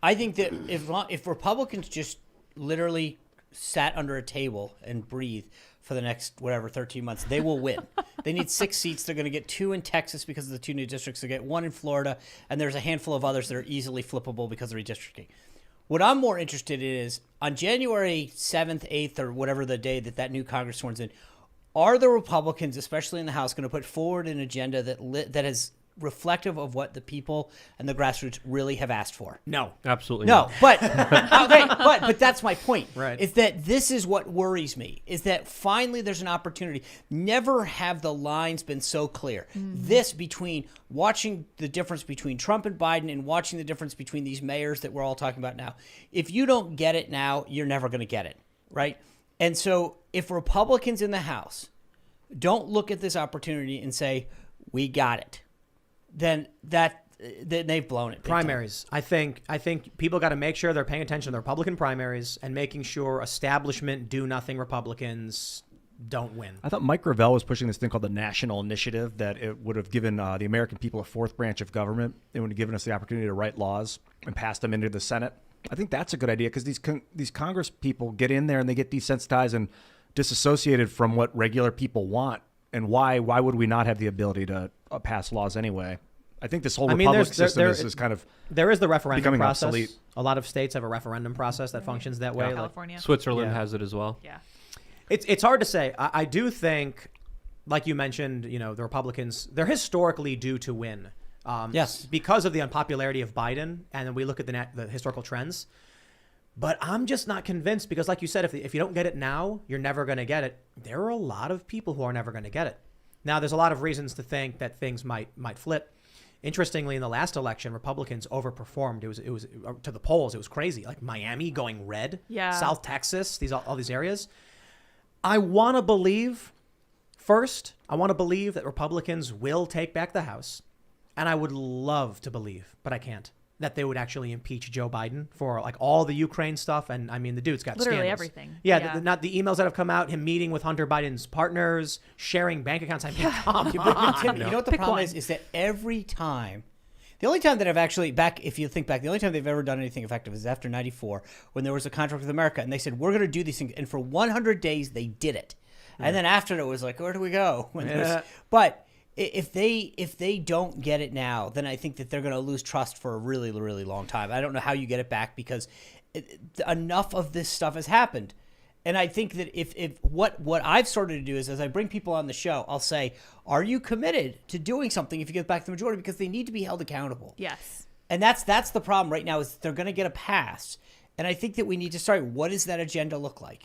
I think that if Republicans just literally sat under a table and breathed for the next 13 months, they will win. They need 6 seats. They're going to get 2 in Texas because of the 2 new districts. They get 1 in Florida, and there's a handful of others that are easily flippable because of redistricting. What I'm more interested in is on January 7th, 8th, or whatever the day that new Congress sworns in, are the Republicans, especially in the House, going to put forward an agenda that is reflective of what the people and the grassroots really have asked for? No. Absolutely No, not. but okay, but that's my point. Right. Is that this is what worries me, is that finally there's an opportunity. Never have the lines been so clear. This between watching the difference between Trump and Biden and watching the difference between these mayors that we're all talking about now. If you don't get it now, you're never going to get it, right? And so if Republicans in the House don't look at this opportunity and say, we got it, then they've blown it. Primaries. I think people got to make sure they're paying attention to the Republican primaries and making sure establishment do-nothing Republicans don't win. I thought Mike Gravel was pushing this thing called the National Initiative, that it would have given the American people a fourth branch of government. It would have given us the opportunity to write laws and pass them into the Senate. I think that's a good idea because these Congress people get in there and they get desensitized and disassociated from what regular people want. And why would we not have the ability to pass laws anyway? I think this whole republic system is kind of there is the referendum becoming process. obsolete. A lot of states have a referendum process that functions that way. California. Switzerland Yeah. has it as well. Yeah. It's hard to say. I do think, like you mentioned, the Republicans, they're historically due to win. Yes. Because of the unpopularity of Biden, and then we look at the historical trends. But I'm just not convinced because, like you said, if you don't get it now, you're never going to get it. There are a lot of people who are never going to get it. Now, there's a lot of reasons to think that things might flip. Interestingly, in the last election, Republicans overperformed. It was to the polls. It was crazy. Like Miami going red. Yeah. South Texas. All these areas. I want to believe. First, I want to believe that Republicans will take back the House, and I would love to believe, but I can't, that they would actually impeach Joe Biden for like all the Ukraine stuff. And I mean, the dude's got Literally scandals. everything. Yeah, Yeah. not the emails that have come out, him meeting with Hunter Biden's partners, sharing bank accounts. I mean, come on. Tim, you know what the Pick problem one. is that every time, the only time that I've actually, if you think back, the only time they've ever done anything effective is after 94, when there was a contract with America, and they said, we're going to do these things. And for 100 days, they did it. And then after it was like, where do we go? But if they don't get it now, then I think that they're going to lose trust for a really, really long time. I don't know how you get it back because enough of this stuff has happened. And I think that if what I've started to do is, as I bring people on the show, I'll say, are you committed to doing something if you get back the majority? Because they need to be held accountable. Yes. And that's the problem right now is they're going to get a pass. And I think that we need to start, what does that agenda look like?